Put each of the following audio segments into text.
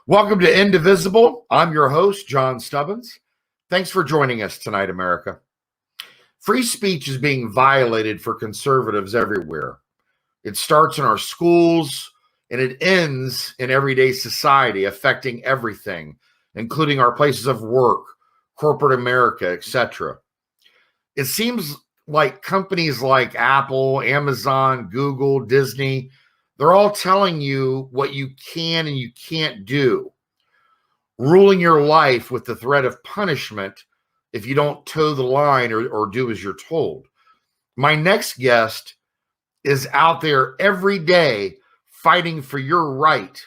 Welcome to Indivisible. I'm your host, John Stubbins. Thanks for joining us tonight, America. Free speech is being violated for conservatives everywhere. It starts in our schools and it ends in everyday society, affecting everything, including our places of work, corporate America, etc. It seems like companies like Apple, Amazon, Google, Disney, they're all telling you what you can and you can't do, ruling your life with the threat of punishment if you don't toe the line or do as you're told. My next guest is out there every day fighting for your right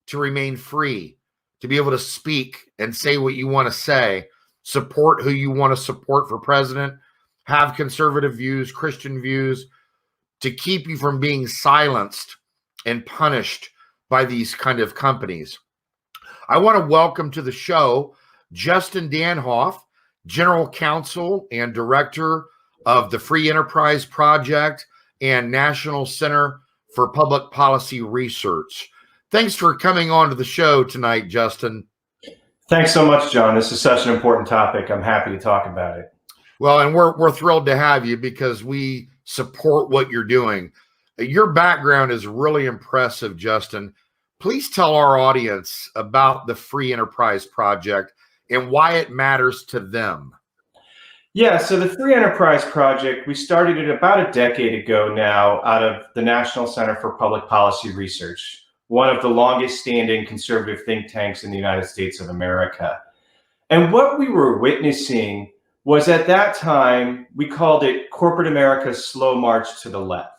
to remain free, to be able to speak and say what you want to say, support who you want to support for president, have conservative views, Christian views, to keep you from being silenced and punished by these kind of companies. I want to welcome to the show Justin Danhof, General Counsel and Director of the Free Enterprise Project and National Center for Public Policy Research. Thanks for coming on to the show tonight, Justin. Thanks so much, John. This is such an important topic. I'm happy to talk about it. Well, and we're thrilled to have you because we support what you're doing. Your background is really impressive, Justin. Please tell our audience about the Free Enterprise Project and why it matters to them. Yeah, so the Free Enterprise Project, we started it about a decade ago now out of the National Center for Public Policy Research, one of the longest standing conservative think tanks in the United States of America. And what we were witnessing was, at that time, we called it corporate America's slow march to the left.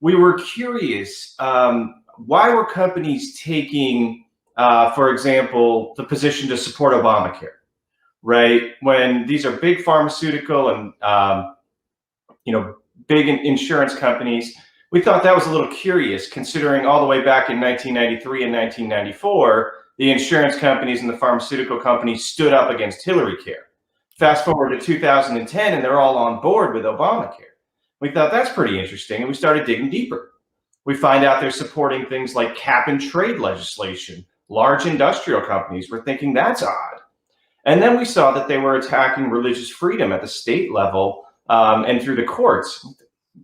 We were curious, why were companies taking, for example, the position to support Obamacare, right? When these are big pharmaceutical and, big insurance companies, we thought that was a little curious, considering all the way back in 1993 and 1994, the insurance companies and the pharmaceutical companies stood up against Hillary Care. Fast forward to 2010, and they're all on board with Obamacare. We thought that's pretty interesting, and we started digging deeper. We find out they're supporting things like cap and trade legislation. Large industrial companies were thinking that's odd. And then we saw that they were attacking religious freedom at the state level and through the courts.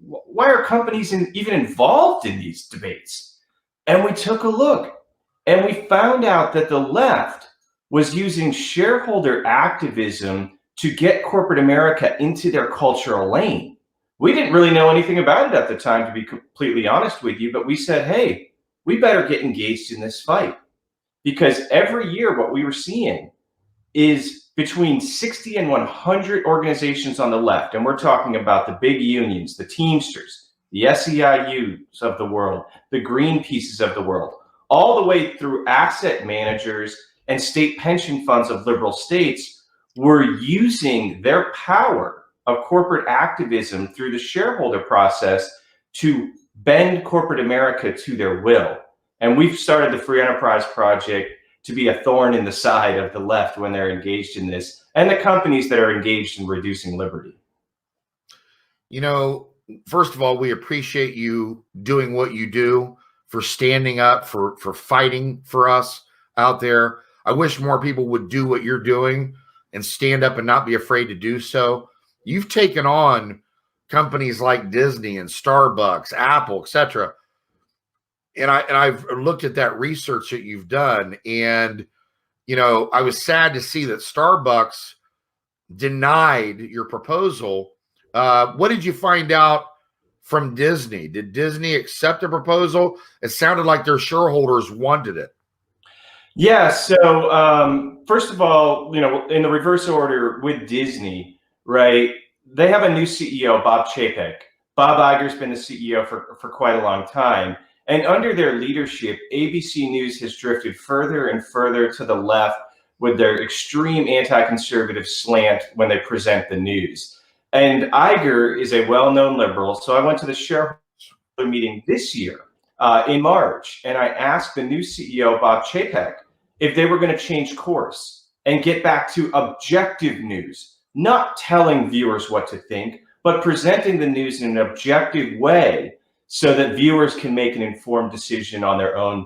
Why are companies even involved in these debates? And we took a look, and we found out that the left was using shareholder activism to get corporate America into their cultural lane. We didn't really know anything about it at the time, to be completely honest with you, but we said, hey, we better get engaged in this fight. Because every year what we were seeing is between 60 and 100 organizations on the left, and we're talking about the big unions, the Teamsters, the SEIUs of the world, the Greenpeaces of the world, all the way through asset managers and state pension funds of liberal states, were using their power of corporate activism through the shareholder process to bend corporate America to their will. And we've started the Free Enterprise Project to be a thorn in the side of the left when they're engaged in this, and the companies that are engaged in reducing liberty. You know, first of all, we appreciate you doing what you do, for standing up, for fighting for us out there. I wish more people would do what you're doing and stand up and not be afraid to do so. You've taken on companies like Disney and Starbucks, Apple, etc. And I've looked at that research that you've done, and I was sad to see that Starbucks denied your proposal. What did you find out from Disney? Did Disney accept the proposal? It sounded like their shareholders wanted it. Yeah. So first of all, in the reverse order with Disney, right? They have a new CEO, Bob Chapek. Bob Iger's been the CEO for quite a long time. And under their leadership, ABC News has drifted further and further to the left with their extreme anti-conservative slant when they present the news. And Iger is a well-known liberal. So I went to the shareholder meeting this year in March, and I asked the new CEO, Bob Chapek, if they were going to change course and get back to objective news, not telling viewers what to think, but presenting the news in an objective way so that viewers can make an informed decision on their own.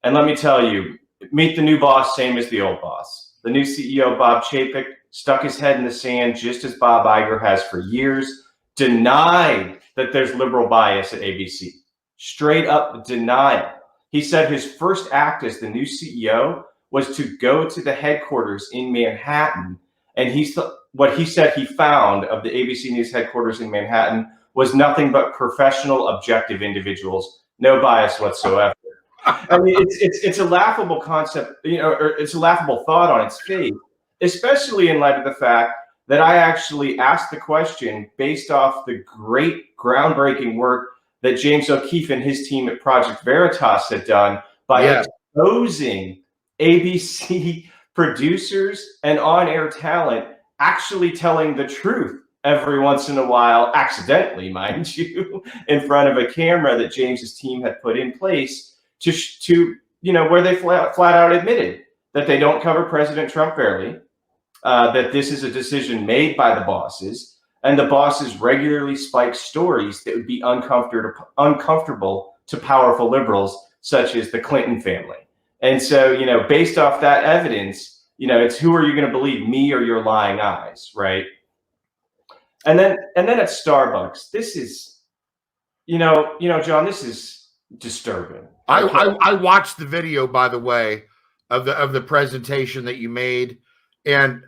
And let me tell you, meet the new boss, same as the old boss. The new CEO, Bob Chapek, stuck his head in the sand just as Bob Iger has for years, denied that there's liberal bias at ABC. Straight up denial. He said his first act as the new CEO was to go to the headquarters in Manhattan, and what he said he found of the ABC News headquarters in Manhattan was nothing but professional, objective individuals, no bias whatsoever. I mean, it's a laughable concept, or it's a laughable thought on its face, especially in light of the fact that I actually asked the question based off the great groundbreaking work that James O'Keefe and his team at Project Veritas had done by exposing ABC producers and on-air talent actually telling the truth every once in a while, accidentally, mind you, in front of a camera that James's team had put in place to where they flat out admitted that they don't cover President Trump fairly, that this is a decision made by the bosses, and the bosses regularly spike stories that would be uncomfortable to powerful liberals such as the Clinton family. And so, based off that evidence, it's who are you going to believe, me or your lying eyes, right? And then at Starbucks, this is, John, this is disturbing. I watched the video, by the way, of the presentation that you made, and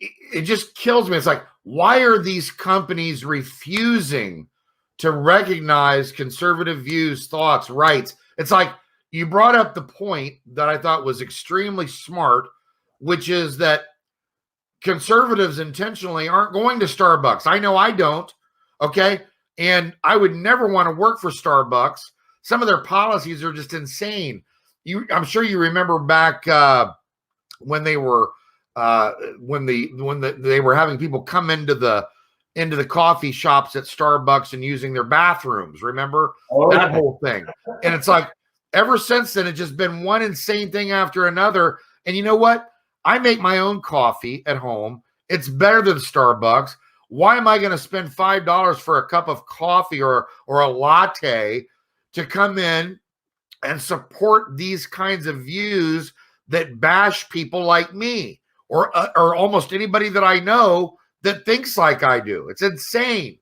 it just kills me. It's like, why are these companies refusing to recognize conservative views, thoughts, rights? It's like you brought up the point that I thought was extremely smart, which is that conservatives intentionally aren't going to Starbucks. I know I don't. Okay. And I would never want to work for Starbucks. Some of their policies are just insane. I'm sure you remember back when they were they were having people come into the coffee shops at Starbucks and using their bathrooms. Remember that whole thing? And it's like, ever since then, it's just been one insane thing after another. And you know what? I make my own coffee at home. It's better than Starbucks. Why am I going to spend $5 for a cup of coffee or a latte to come in and support these kinds of views that bash people like me or almost anybody that I know that thinks like I do? It's insane.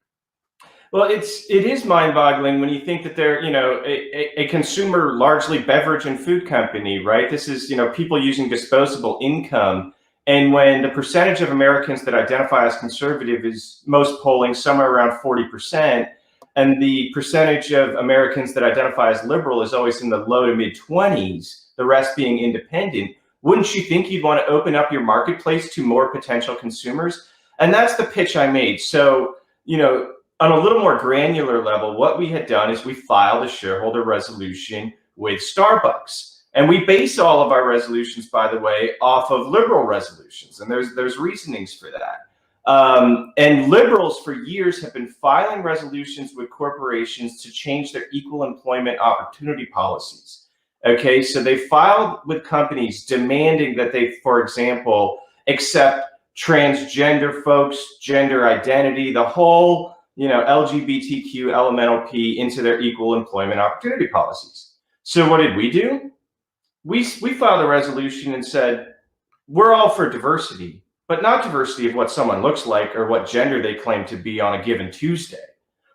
Well, it is mind-boggling when you think that they're, a consumer, largely beverage and food company, right? This is, people using disposable income. And when the percentage of Americans that identify as conservative is most polling somewhere around 40%, and the percentage of Americans that identify as liberal is always in the low to mid 20s, the rest being independent, wouldn't you think you'd want to open up your marketplace to more potential consumers? And that's the pitch I made. So, on a little more granular level, what we had done is we filed a shareholder resolution with Starbucks. And we base all of our resolutions, by the way, off of liberal resolutions. And there's reasonings for that. And liberals for years have been filing resolutions with corporations to change their equal employment opportunity policies. Okay, so they filed with companies demanding that they, for example, accept transgender folks, gender identity, the whole LGBTQ elemental P into their equal employment opportunity policies. So what did we do? We filed a resolution and said, we're all for diversity, but not diversity of what someone looks like or what gender they claim to be on a given Tuesday.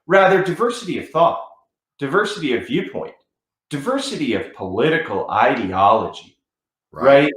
Rather, diversity of thought, diversity of viewpoint, diversity of political ideology, right?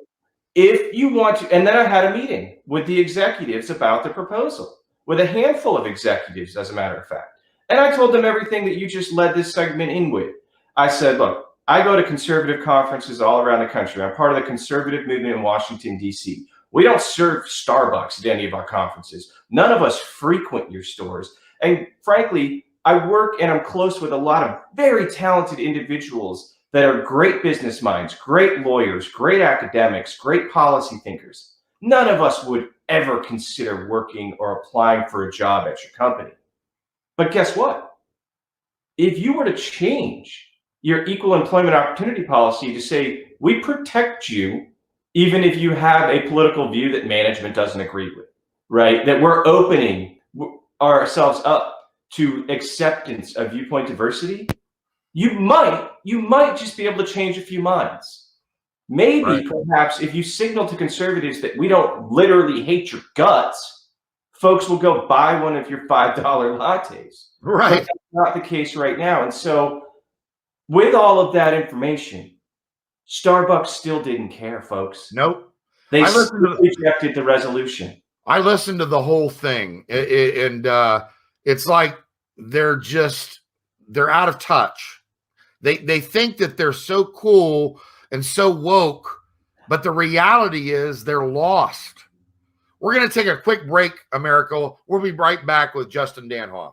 If you want to, and then I had a meeting with the executives about the proposal, with a handful of executives, as a matter of fact. And I told them everything that you just led this segment in with. I said, look, I go to conservative conferences all around the country. I'm part of the conservative movement in Washington, D.C. We don't serve Starbucks at any of our conferences. None of us frequent your stores. And frankly, I work and I'm close with a lot of very talented individuals that are great business minds, great lawyers, great academics, great policy thinkers. None of us would ever consider working or applying for a job at your company. But guess what? If you were to change your equal employment opportunity policy to say, we protect you even if you have a political view that management doesn't agree with, right? That we're opening ourselves up to acceptance of viewpoint diversity, you might just be able to change a few minds. Maybe perhaps if you signal to conservatives that we don't literally hate your guts, folks will go buy one of your $5 lattes. Right. But that's not the case right now. And so with all of that information, Starbucks still didn't care, folks. Nope. They rejected the resolution. I listened to the whole thing, and it's like they're out of touch. They think that they're so cool and so woke, but the reality is they're lost. We're going to take a quick break, America. We'll be right back with Justin Danhof.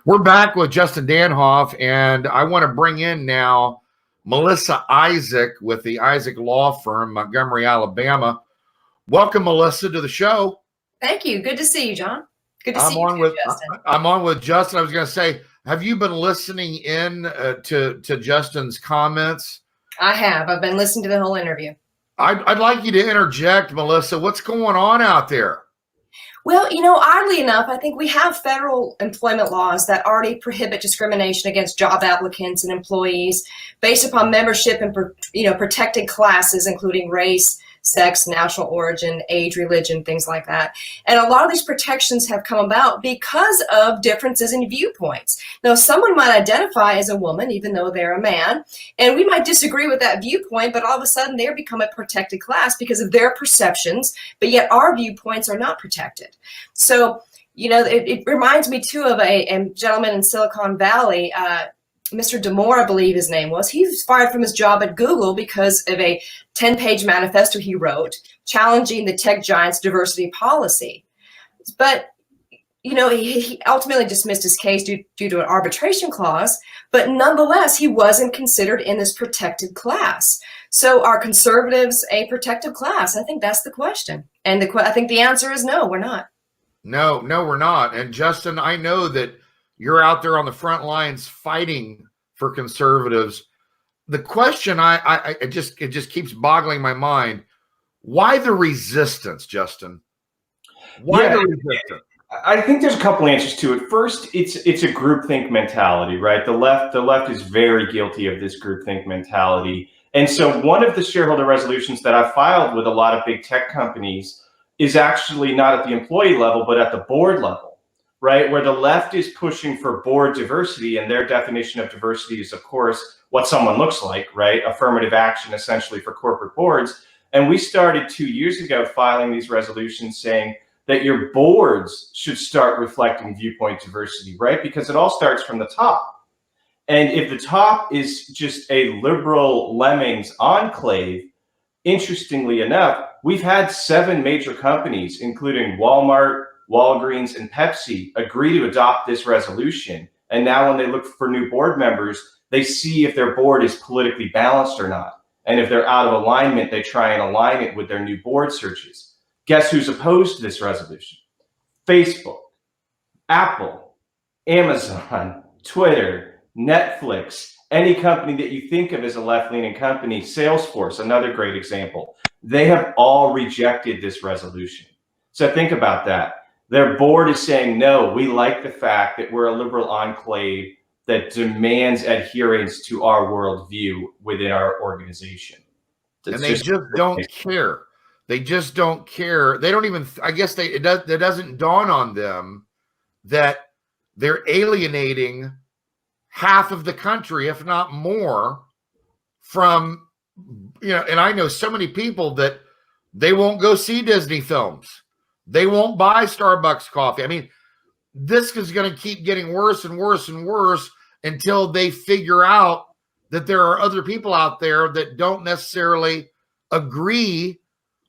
We're back with Justin Danhof, and I want to bring in now Melissa Isaac with the Isaac Law Firm, Montgomery, Alabama. Welcome, Melissa, to the show. Thank you. Good to see you, John. Good to see you, Justin. I'm on with Justin. I was going to say, have you been listening in to Justin's comments? I have. I've been listening to the whole interview. I'd like you to interject, Melissa. What's going on out there? Well, oddly enough, I think we have federal employment laws that already prohibit discrimination against job applicants and employees based upon membership in, protected classes, including race, sex, national origin, age, religion, things like that. And a lot of these protections have come about because of differences in viewpoints. Now, someone might identify as a woman, even though they're a man, and we might disagree with that viewpoint, but all of a sudden they become a protected class because of their perceptions, but yet our viewpoints are not protected. So, it reminds me too of a gentleman in Silicon Valley, Mr. Damore, I believe his name was. He was fired from his job at Google because of a 10-page manifesto he wrote challenging the tech giant's diversity policy. But, he ultimately dismissed his case due to an arbitration clause, but nonetheless, he wasn't considered in this protected class. So are conservatives a protected class? I think that's the question. And I think the answer is no, we're not. No, we're not. And Justin, I know that you're out there on the front lines fighting for conservatives. The question it just keeps boggling my mind. Why the resistance, Justin? Why the resistance? I think there's a couple answers to it. First, it's a groupthink mentality, right? The left is very guilty of this groupthink mentality. And so one of the shareholder resolutions that I filed with a lot of big tech companies is actually not at the employee level, but at the board level. Right, where the left is pushing for board diversity, and their definition of diversity is, of course, what someone looks like, right? Affirmative action, essentially, for corporate boards. And we started 2 years ago filing these resolutions saying that your boards should start reflecting viewpoint diversity, right? Because it all starts from the top. And if the top is just a liberal lemmings enclave, interestingly enough, we've had 7 major companies, including Walmart, Walgreens, and Pepsi, agree to adopt this resolution. And now when they look for new board members, they see if their board is politically balanced or not. And if they're out of alignment, they try and align it with their new board searches. Guess who's opposed to this resolution? Facebook, Apple, Amazon, Twitter, Netflix, any company that you think of as a left-leaning company, Salesforce, another great example. They have all rejected this resolution. So think about that. Their board is saying, no, we like the fact that we're a liberal enclave that demands adherence to our worldview within our organization. And they just don't care. They just don't care. They don't even, I guess it doesn't dawn on them that they're alienating half of the country, if not more, from, and I know so many people that they won't go see Disney films. They won't buy Starbucks coffee. I mean, this is going to keep getting worse and worse and worse until they figure out that there are other people out there that don't necessarily agree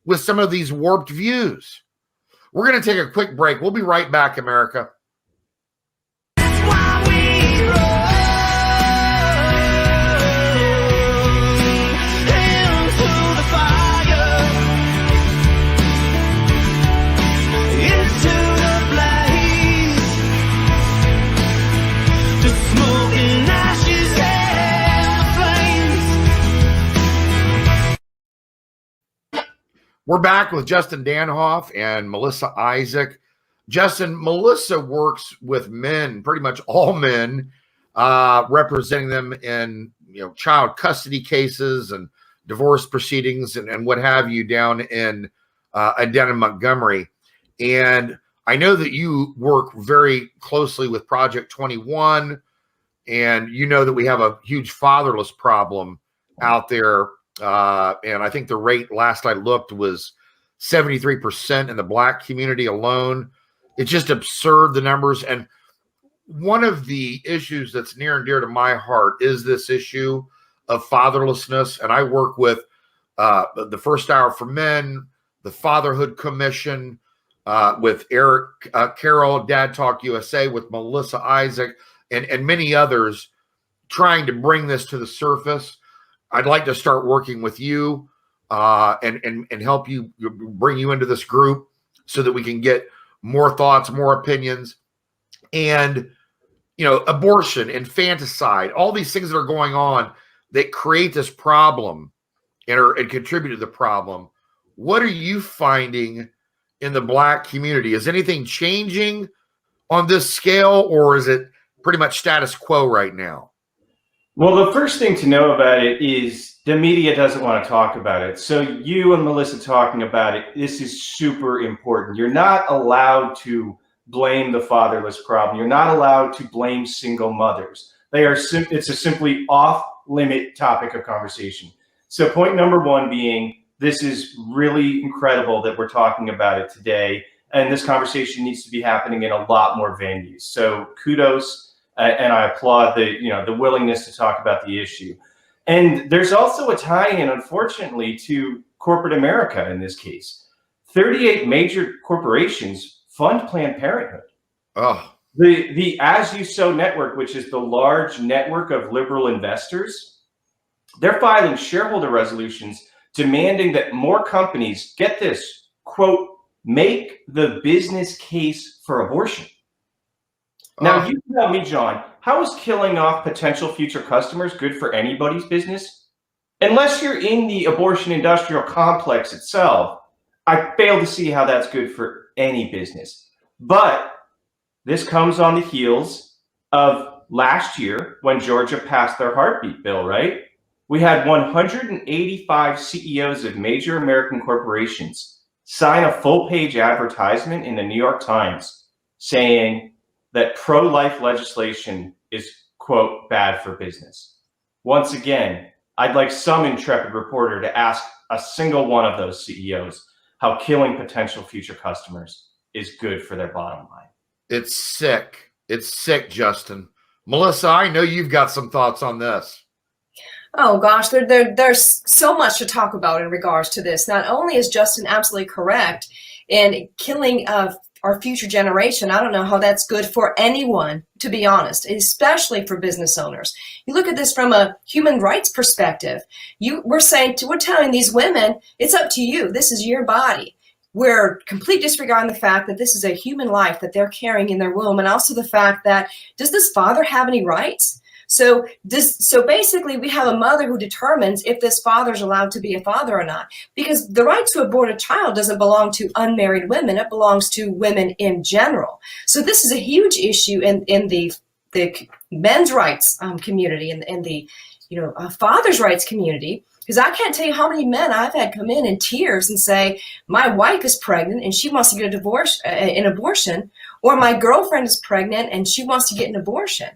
with some of these warped views. We're going to take a quick break. We'll be right back, America. We're back with Justin Danhof and Melissa Isaac. Melissa works with men, pretty much all men, representing them in child custody cases and divorce proceedings and what have you down in Montgomery. And I know that you work very closely with Project 21, and you know that we have a huge fatherless problem out there. And I think the rate last I looked was 73% in the Black community alone. It's just absurd, the numbers. And one of the issues that's near and dear to my heart is this issue of fatherlessness. And I work with the First Hour for Men, the Fatherhood Commission, with Eric Carroll, Dad Talk USA, with Melissa Isaac, and many others, trying to bring this to the surface. I'd like to start working with you and help you, bring you into this group so that we can get more thoughts, more opinions, and abortion, infanticide, all these things that are going on that create this problem and contribute to the problem. What are you finding in the Black community? Is anything changing on this scale, or is it pretty much status quo right now? Well, the first thing to know about it is the media doesn't want to talk about it. So you and Melissa talking about it, this is super important. You're not allowed to blame the fatherless problem. You're not allowed to blame single mothers. It's a simply off-limit topic of conversation. So point number one being, this is really incredible that we're talking about it today. And this conversation needs to be happening in a lot more venues. So kudos. And I applaud the willingness to talk about the issue. And there's also a tie-in, unfortunately, to corporate America in this case. 38 major corporations fund Planned Parenthood. Oh. The As You Sow network, which is the large network of liberal investors, they're filing shareholder resolutions demanding that more companies, get this, quote, make the business case for abortion. Now, you tell me, John, how is killing off potential future customers good for anybody's business? Unless you're in the abortion industrial complex itself, I fail to see how that's good for any business. But this comes on the heels of last year when Georgia passed their heartbeat bill, right? We had 185 CEOs of major American corporations sign a full-page advertisement in the New York Times saying that pro-life legislation is, quote, bad for business. Once again, I'd like some intrepid reporter to ask a single one of those CEOs how killing potential future customers is good for their bottom line. It's sick. It's sick, Justin. Melissa, I know you've got some thoughts on this. Oh gosh, there's so much to talk about in regards to this. Not only is Justin absolutely correct in killing our future generation, I don't know how that's good for anyone, to be honest, especially for business owners. You look at this from a human rights perspective. We're telling these women, it's up to you. This is your body. We're completely disregarding the fact that this is a human life that they're carrying in their womb, and also the fact that, does this father have any rights? So basically, we have a mother who determines if this father is allowed to be a father or not, because the right to abort a child doesn't belong to unmarried women. It belongs to women in general. So this is a huge issue in the men's rights community and the father's rights community. Because I can't tell you how many men I've had come in tears and say, my wife is pregnant and she wants to get an abortion, or my girlfriend is pregnant and she wants to get an abortion.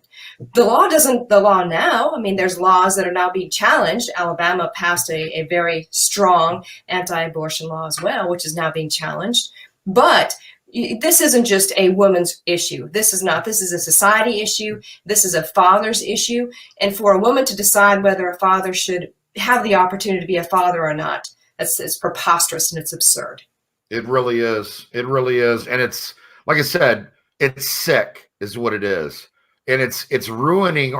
The law now, I mean, there's laws that are now being challenged. Alabama passed a very strong anti-abortion law as well, which is now being challenged. But this isn't just a woman's issue. This is a society issue. This is a father's issue. And for a woman to decide whether a father should have the opportunity to be a father or not, it's preposterous and it's absurd. It really is. It really is. And it's, like I said, it's sick is what it is. And it's ruining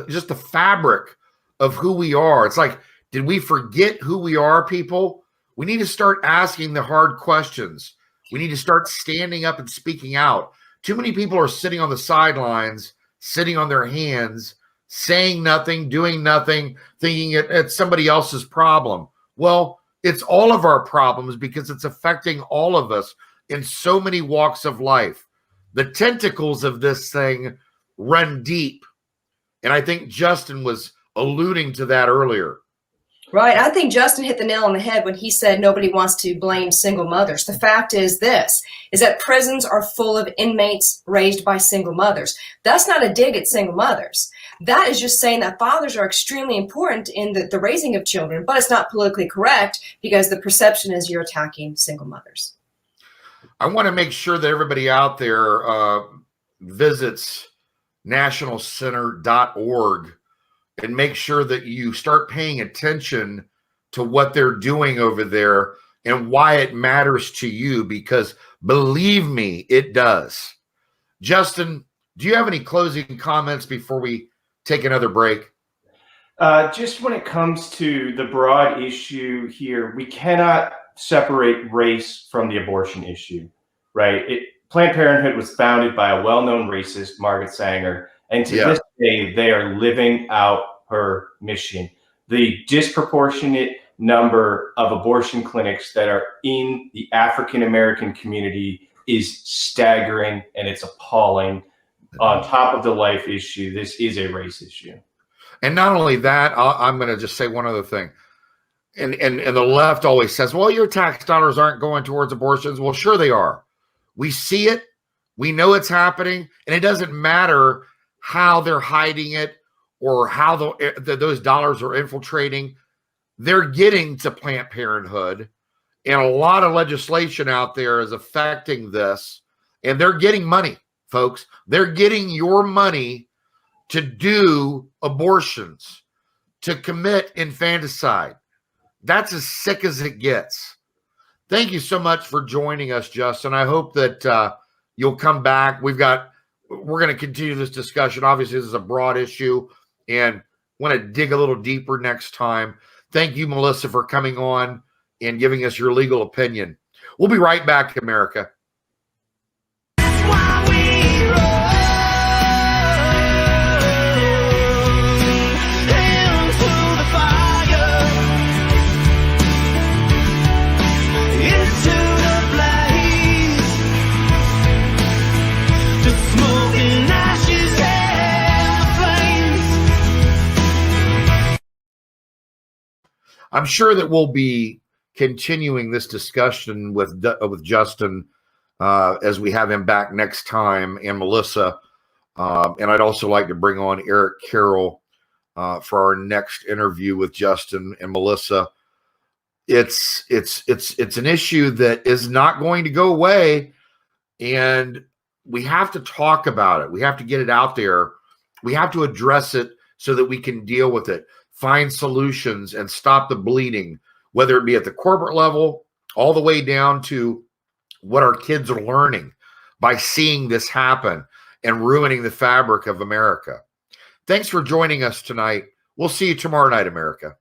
just the fabric of who we are. It's like, did we forget who we are, people? We need to start asking the hard questions. We need to start standing up and speaking out. Too many people are sitting on the sidelines, sitting on their hands, saying nothing, doing nothing, thinking it's somebody else's problem. Well, It's all of our problems because it's affecting all of us in so many walks of life. The tentacles of this thing run deep. And I think Justin was alluding to that earlier. Right. I think Justin hit the nail on the head when he said nobody wants to blame single mothers. The fact is that prisons are full of inmates raised by single mothers. That's not a dig at single mothers. That is just saying that fathers are extremely important in the raising of children, but it's not politically correct because the perception is you're attacking single mothers. I want to make sure that everybody out there visits nationalcenter.org and make sure that you start paying attention to what they're doing over there and why it matters to you, because believe me, it does. Justin, do you have any closing comments before we take another break? Just when it comes to the broad issue here, we cannot separate race from the abortion issue, right? Planned Parenthood was founded by a well-known racist, Margaret Sanger, and to this day, they are living out her mission. The disproportionate number of abortion clinics that are in the African-American community is staggering, and it's appalling. On top of the life issue, this is a race issue. And not only that, I'm going to just say one other thing. And the left always says, well, your tax dollars aren't going towards abortions. Well, sure they are. We see it. We know it's happening. And it doesn't matter how they're hiding it or how those dollars are infiltrating. They're getting to Planned Parenthood. And a lot of legislation out there is affecting this. And they're getting money, folks. They're getting your money to do abortions, to commit infanticide. That's as sick as it gets. Thank you so much for joining us, Justin. I hope that you'll come back. We're going to continue this discussion. Obviously, this is a broad issue and want to dig a little deeper next time. Thank you, Melissa, for coming on and giving us your legal opinion. We'll be right back, America. I'm sure that we'll be continuing this discussion with Justin as we have him back next time, and Melissa. And I'd also like to bring on Eric Carroll for our next interview with Justin and Melissa. It's an issue that is not going to go away, and we have to talk about it. We have to get it out there. We have to address it so that we can deal with it, find solutions, and stop the bleeding, whether it be at the corporate level, all the way down to what our kids are learning by seeing this happen and ruining the fabric of America. Thanks for joining us tonight. We'll see you tomorrow night, America.